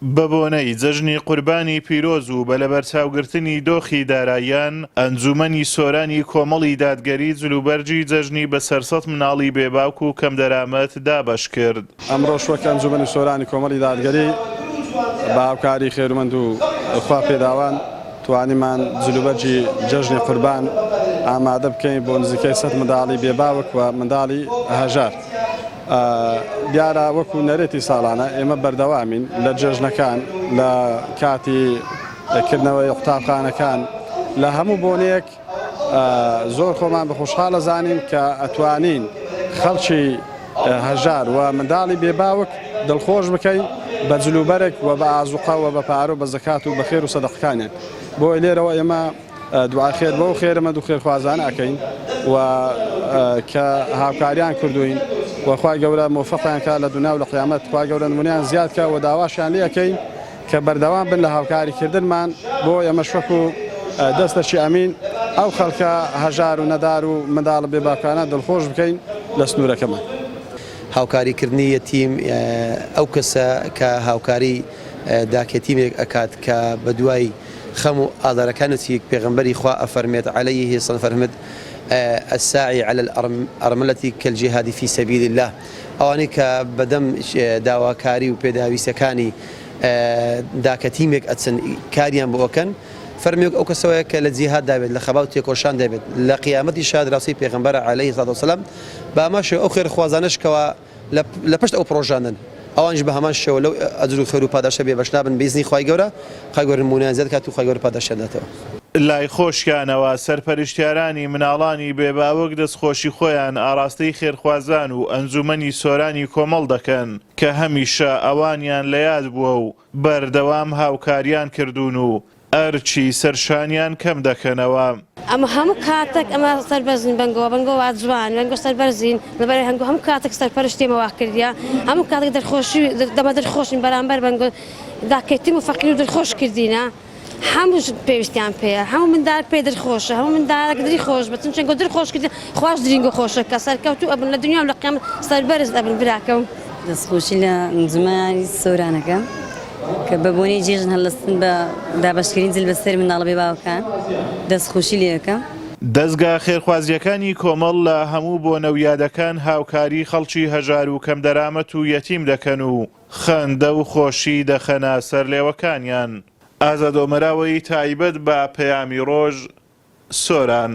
بەبۆنەی جەژنی قوربانی پیرۆز و بە لەبەرچاوگرتنی دۆخی داراییان ئەنجومەنی سۆرانی کۆمەڵی دادگەری جلوبەرجی جەژنی بە سەرسەد مناڵی بێباوک و کەم دەرامەت دابەش کرد. ئەمڕۆ شوەکە ئەنجومەنی سۆرانی کۆمەڵی دادگەری بە هاوکاری خێرمەند و خوا پێداوان توانیمان جلوبەرجی جەژنی قوربان ئامادە بکەین بۆ نزیکەی 100 منداڵی بێباوک و منداڵی هەژار. دیارە وەکو نەرێتی ساڵانە ئێمە بەردەوامین لە جەژنەکان لە کاتی کردنەوەی قوتابخانەکان لە هەموو بۆنێک زۆر خۆمان بە خۆشحاڵە زانین کە ئەتوانین خەڵکی هەژار و منداڵی بێباوک دڵخۆش بکەین بە جلوبەرێک و بە ئازوقا و بە پارۆ بە زەکات و بە خێر و سەدەقەکانیان. بۆ لێرەوە ئێمە دوعای خێر بۆ خێرەمەند و خێرخوازان ئەکەین و کە هاوکاریان کردوین وخوای گەورە موفقیان کە لە دنیا و لە قیامەت خوا گەورە نمونیان زیاد کە و داواشیان لێ ئەەکەین کە بەردەوام بن لە هاوکاریکردنمان بۆ ئێمە شوەک و دەستەشی ئەمین ئەو خەڵکە هەژار و نەدار و منداڵ بێباکانە دڵخۆش بکەین لە سنوورەکەمان. هاوکاریکردنی یەتیم ئەو کەسە کە هاوکاری داکەتیمێک ئەکات کە بە دوای خەم و ئازارەکانێکی پێغەمبەری خوا ئەفەرمێت عەلەیه سەڵ فەرمێت الساعي على الأرملة كالجهاد في سبيل الله ئەوانەی کە بەدەم داواکاری و پێداویستەکانی داکەتیمێک ئەچن کاریان بۆ ئەکەن فەرمیێک ئەو کەسەوەیە کە لە جیهاد دابێت لە خەبات و تێکۆشان دەبێت لە قیامەتی شاد ڕاستی پێغەمبەر عەلەیهی سەڵات وسەلام بە ئەماشێ ئەو خێرخوازانەشکەوە لە پشت ئەو پرۆژانن ئەوانش بە هەمان شێوە لەو ئەجر و خێر و پاداشە بێبەش نابن بە ئیزنی خوای گەورە خی گەورە نمونەیان زیاد کات و خی گەورە پاداشیان داتەوە. لای خۆشیانەوە سەرپەرشتیارانی مناڵانی بێباوک دەستخۆشی خۆیان ئاراستەی خێرخوازان و ئەنجومەنی سۆرانی کۆمەڵ دەکەن کە هەمیشە ئەوانیان لە یاد بووە و بەردەوام هاوکاریان کردوون و ئەرچی سەرشانیان کەم دەکەنەوە. ئەمە هەموو کاتێک ئەمە سەربەرزین بەنگەوە واتجوان بەنگۆ سەربەرزین لەبەر هەنگۆ هەموو کاتێک سەرپەرشتێمەوە کردیا هەموو کاتێک دەرخۆشی دەمە دەرخۆشین بەرامبەر بەنگۆ داکەتیم و فەقیر و دەرخۆش کردینە. هەموو پێویستیان پێەیە هەموو منداڵ پێ دەرخۆشە هەموو منداڵێک دری خۆش بچن چەنگۆ دەرخۆش کردن خوش درینگە خۆشە کە سەرکەوتوو ئەبن لە دنیا و لە قیامەت سەربەرز ئەبن براکەم. دەستخۆشی لە ئەنجومەنی سۆرانەکە کە بەبوونی جێژن هەڵستن بە دابەشکردنی جل بەسەر منداڵە بێباوکان دەستخۆشی لێ یەکەم. دەستگا خێرخوازیەکانی کۆمەڵ لە هەموو بۆ نەویادەکان هاوکاری خەڵکی هەژار و کەم دەرامەت و یەتیم دەکەن و خەندە و خۆشی دەخەنە سەر لێوەکانیان. ئازادۆمەراوەی تایبەت بە پەیامی ڕۆژ سۆران.